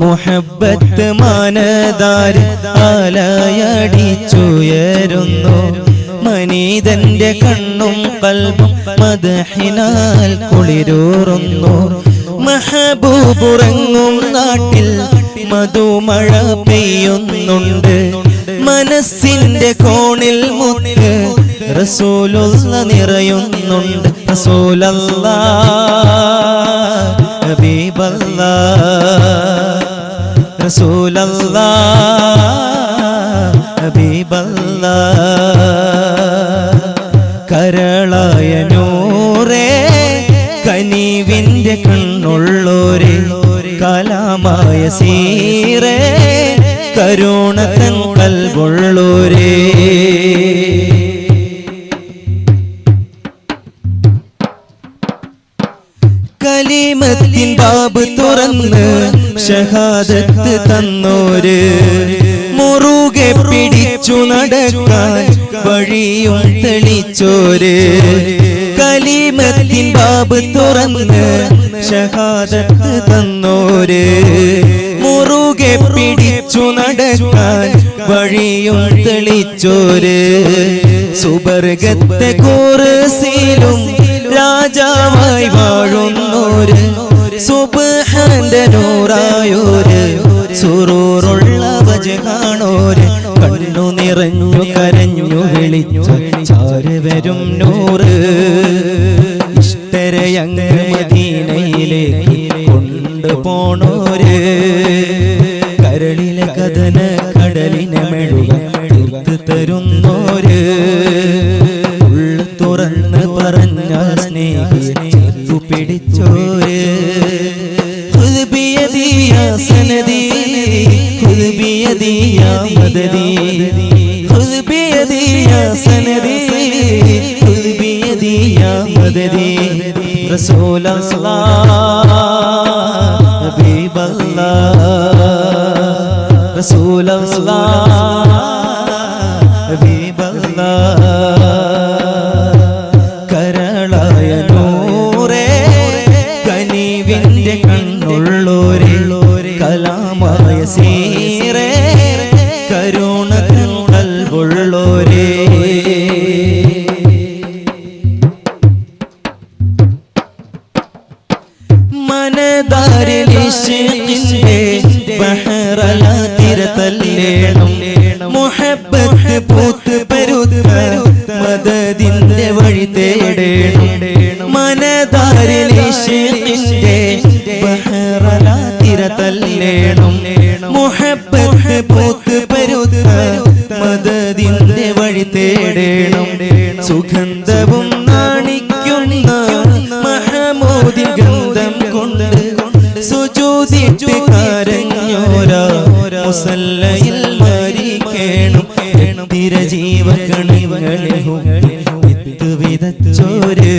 മുഹബ്ബത്ത് മനതാര് ആലയടിച്ചുയരുന്നു മനീതന്റെ കണ്ണും കൽബും മദ്ഹിനാൽ കുളിരൂറുന്നു മഹബൂബുറങ്ങും നാട്ടിൽ മധുമഴ പെയ്യുന്നുണ്ട് മനസ്സിന്റെ കോണിൽ മുത്ത് റസൂലുള്ള നിറയുന്നുണ്ട് റസൂലല്ലാഹ് ഹബീബല്ലാഹ് റസൂലല്ലാഹ് ഹബീബല്ലാഹ് കരളായ നൂറേ കനിവിന്റെ കണ്ണുള്ളോരേ കലാമായ സീറേ കരുണതൻ കൽബുള്ളോരേ കലിമത്തിൻ ബാബ് തുറന്ന് ഷഹാദത്ത് തന്നോര് മുറുകെ പിടിച്ചു നടക്കാൻ വഴിയും തെളിച്ചോര് കലിമത്തിൻ ബാബ് തുറന്ന് ഷഹാദത്ത് തന്നോര് മുറുകെ പിടിച്ചു നടക്കാൻ വഴിയും തെളിച്ചോര് സുബർഗത്തെ കുർസിയിലും രാജാവായി വാഴുന്നോര് സുബ്ഹാന്റെ നൂറായോര് സുറൂറുള്ള വജ്ഹാണോര് കണ്ണു നിറഞ്ഞു കരഞ്ഞു വിളിച്ചു ചാരി വരും നൂറ് ഇഷ്ടരയങ്ങ് മദീനയിലേക്ക് കൊണ്ടുപോണോര് കരളിലെ കഥന കടലിനെ മെഴുക തീർത്ത് തരുന്നോര് ഉള്ളു തുറന്ന് പറഞ്ഞാൽ സ്നേഹിയെ ചേർത്തു പിടിച്ചോര് ഖുദ് ബിയദി യാ സനദി ഖുദ് ബിയദി യാ മദദി ഖുദ് ബിയദി യാ സനദി ഖുദ് ബിയദി യാ മദദി റസൂലല്ലാഹ് ഹബീബല്ലാഹ് റസൂലല്ലാഹ് ഹബീബല്ലാഹ് കരളായ നൂറേ കനിവിന്റെ കണ്ണുള്ളോരേ കലാമായ സീറേ കരുണതൻ കൽബുള്ളോരേ മനതാരിൽ ഇശ്ഖിന്റെ ബഹറലാതിര തല്ലേണം മുഹബ്ബത്ത് പൂത്ത് പരുത്ത മദദിന്റെ വഴി തേടേണം മനതാരിൽ ഇശ്ഖിന്റെ ബഹറലാതിര തല്ലേണം മുഹബ്ബത്ത് പൂത്ത് പരുത്ത മദദിന്റെ വഴി തേടേണം സുഗന്ധവും നാണിക്കുന്ന മഹമൂദിൻ ഗന്ധം കൊണ്ട് സുജൂദിട്ട് കരഞ്ഞോരാ മുസല്ലയിൽ മരിക്കേണം തിരജീവകണികളിൽ വിത്ത് വിതച്ചോര്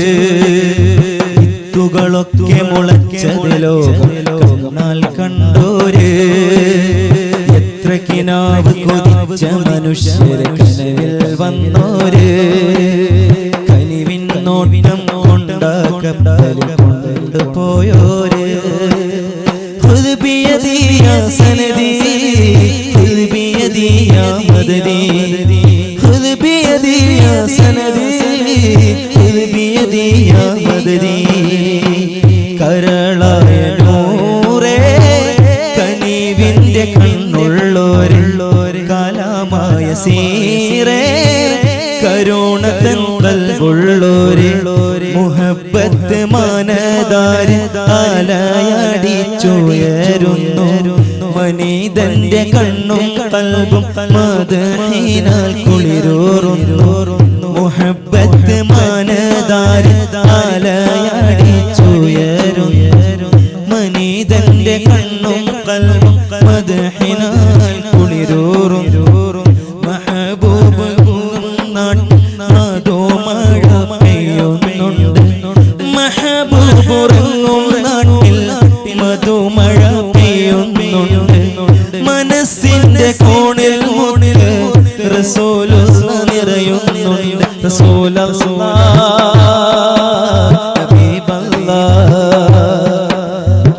വിത്തുകളൊക്കെ മുളച്ചതിലോ കണ്ണാൽ കണ്ടോര് എത്ര കിനാവ് കൊതിച്ച മനുഷ്യരെ കനവിൽ വന്നോര് കനിവിൻ നോട്ടം കൊണ്ടാക്കപ്പലിൽ കൊണ്ടുപോയോര് ഖുദ് ബിയദി യാ സനദി ഖുദ് ബിയദി യാ മദദി ഖുദ് ബിയദി യാ സനദി ഖുദ് ബിയദി യാ മദദി കരളായ നൂറേ കനിവിന്റെ കണ്ണുള്ളോര് കലാമായ സീറേ കരുണതൻ കൽബുള്ളോര് മുഹബ്ബത്ത് മനതാര് ആലയടിച്ചുയരുന്നു മനീതന്റെ കണ്ണും കൽബും മദ്ഹിനാൽ കുളിരൂറുന്നു മുഹബ്ബത്ത് മനതാര് ആലയടിച്ചുയരുന്നു മനീതന്റെ കണ്ണും കൽബും മദ്ഹിനാൽ കുളിരൂറുന്നു മഹബൂബ് മധുമഴ പെയ്യുന്നുണ്ട് മഹബൂബുറങ്ങും നാട്ടിൽ മധുമഴ പെയ്യുന്നുണ്ട് മനസ്സിന്റെ കോണിൽ മുന്നിൽ റസൂലുള്ള നിറയുന്നുണ്ട് റസൂലല്ലാഹ് ഹബീബല്ലാഹ്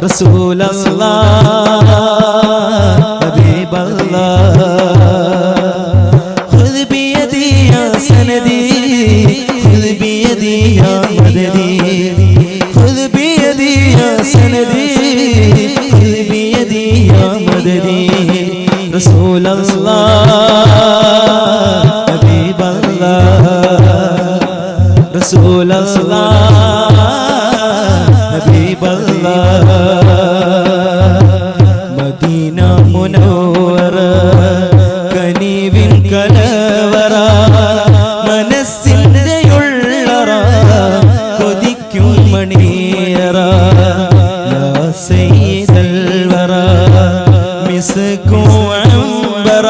റസൂലല്ലാഹ് മിസ്കു അംബറ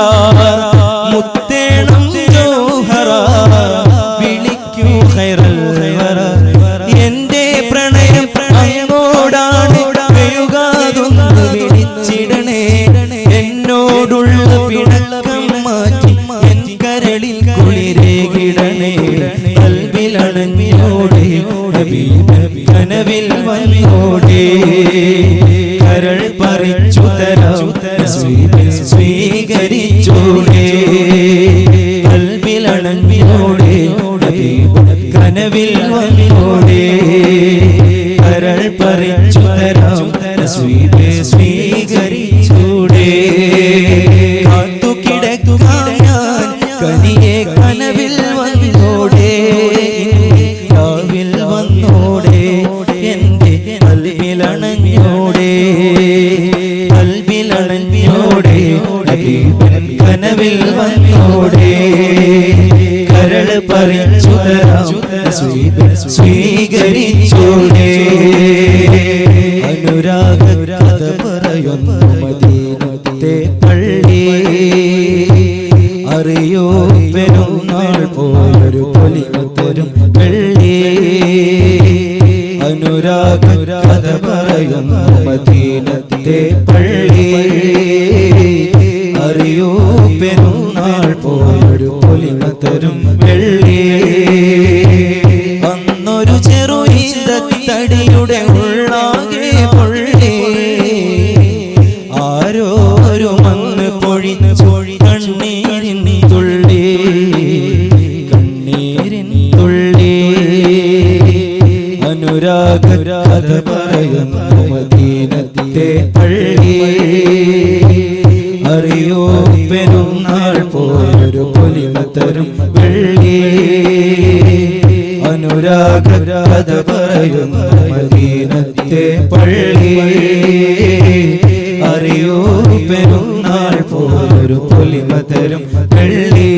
മുത്തേണം ജൗഹറ വിളിക്കൂ ഖൈറൽ വറ എന്റെ പ്രണയം അങ്ങോടാണ് വേഗാതൊന്ന് വിളിച്ചിടണേ എന്നോടുള്ള പിണക്കം മാറ്റി എൻ കരളിൽ കുളിരേകിടണേ കൽബിലണഞ്ഞോടെ ഹബീബ് കനവിൽ വന്നോടെ കരൾ പറിച്ചു തരാം സ്വീകരിച്ചോടെ കൽബിലണഞ്ഞോടെ ഹബീബ് കനവിൽ വന്നോടെ കരൾ പറിച്ചു തരാം സ്വീകരിച്ചോടെ കാത്തു കിടക്കാൻ കനിയെ കനവിൽ വന്നോടെ രാവിൽ വന്നോടെ എന്റെ കൽബിലണഞ്ഞോടെ കൽബിലണഞ്ഞോടെ കനവിൽ വന്നോടെ കരൾ പറിച്ചു തരാം സ്വീകരിച്ചോടെ അനുരാഗ കഥ പറയുന്നു മദീനത്തെ പള്ളി അറിയോ പെരുന്നാൾ പോലൊരു പൊലിമത്തരും വെള്ളി അനുരാഗ കഥ പറയുന്നു മദീനത്തെ പള്ളി അറിയോ പെരുന്നാൾ പോലൊരു പൊലിമത്തരും വെള്ളി അന്നൊരു ചെറുതടിയുടെ ഉള്ളാകെ പൊള്ളി ആരോ ഒരു മണ്ണ് പൊഴിച്ചു കണ്ണീരിൻ തുള്ളി കണ്ണീരിൻ തുള്ളി അനുരാഗ കഥ പറയുന്നു മദീനത്തെ പള്ളി അറിയോ പെരുന്നാൾ പോലൊരു പൊലിമത്തരും വെള്ളി അനുരാഗ കഥ പറയുന്നു മദീനത്തെ പള്ളി അറിയോ പെരുന്നാൾ പോലൊരു പൊലിമത്തരും വെള്ളി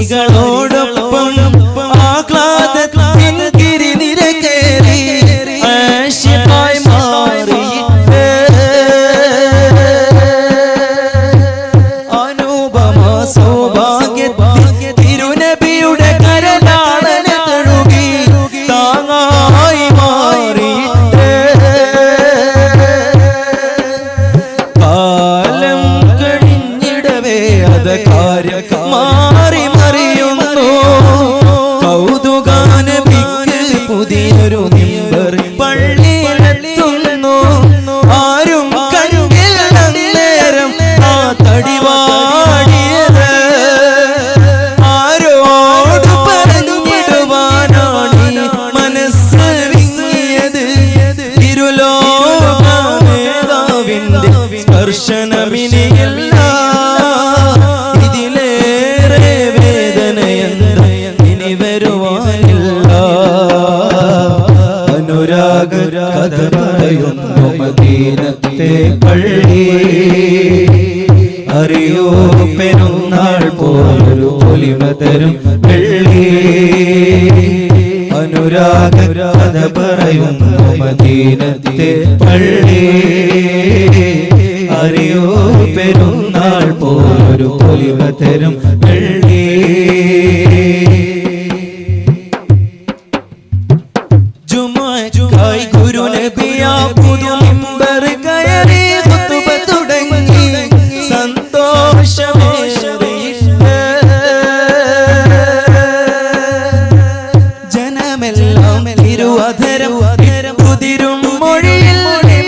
അൻസാരികളോടൊപ്പം ആഹ്ലാദത്തിൻ ഗിരിനിര കേറി ആശിഖായി മാറിയിട്ട് അനുപമ സൗഭാഗ്യത്തിൽ തിരുനബിയുടെ കരലാളന തഴുകി താങ്ങായി മാറിയിട്ട് കാലം കഴിഞ്ഞിടവേ അത് കാര്യം മാറി മറിയുന്നു കൗതുകാനബിക്ക് പുതിയൊരു മിമ്പർ പള്ളിയിലെത്തുന്നു ആരും കണ്ടില്ല നേരം ആ തടിവാടിയത് ആരോട് പറഞ്ഞിടുവാനാണ് മനസ്സ് വിങ്ങിയത് ഇരുലോകമേധാവിന്റെ സ്പർശനമിനിയല്ല ഇതിലേറെ വേദനയെന്ത ഇനി വരുവാനില്ല അനുരാഗ കഥ പറയുന്നു മദീനത്തെ പള്ളി അറിയോ പെരുന്നാൾ പോലൊരു പൊലിമത്തരും വെള്ളി അനുരാഗ കഥ പറയുന്നു മദീനത്തെ പള്ളി അറിയോ പെരുന്നാൾ പോലൊരു പൊലിമത്തരും വെള്ളി ജുമുഅക്കായി ഗുരുനബിയാ പുതു മിമ്പർ കയറി ഖുതുബ തുടങ്ങി സന്തോഷമേറിയിട്ട് ജനമെല്ലാം തിരുവധരം കുതിരും മൊഴിയിൽ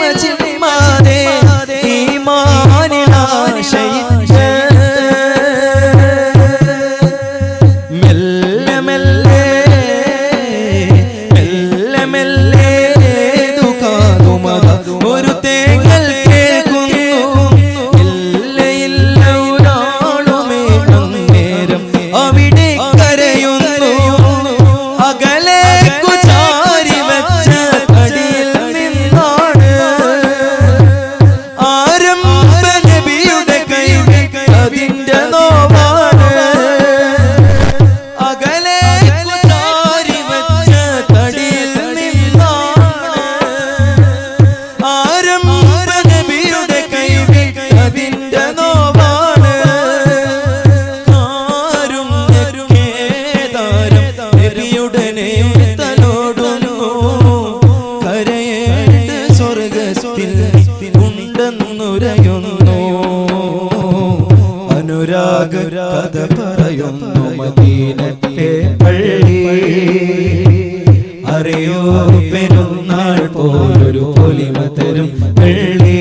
മജിമാതെ ഈമാനിലാശയിച്ച് മെല്ലെ മെല്ലെ മെല്ലെ മെല്ലെ കഥ പറയുന്നു മദീനത്തെ പള്ളി അറിയോ പെരുന്നാൾ പോലൊരു പൊലിമ തരും പള്ളി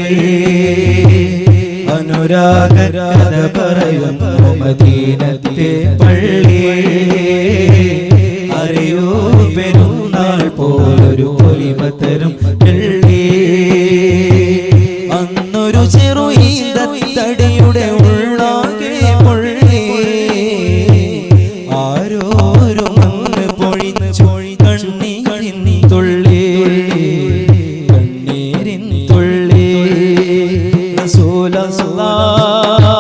അനുരാഗ കഥ പറയുന്നു മദീനത്തെ പള്ളി അറിയോ പെരുന്നാൾ പോലൊരു പൊലിമ തരും പള്ളി അന്നൊരു ചെറു ഈന്തടിയുടെ ഉള്ളാകെ പൊള്ളി ആരോരു മണ്ണ് പൊഴിച്ചു കണ്ണീരിൻ തുള്ളി കണ്ണീരിൻ തുള്ളി റസൂലല്ലാഹ്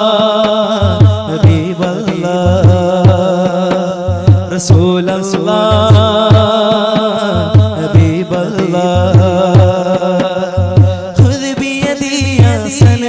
ഹബീബല്ലാഹ് റസൂലല്ലാഹ് ഹബീബല്ലാഹ്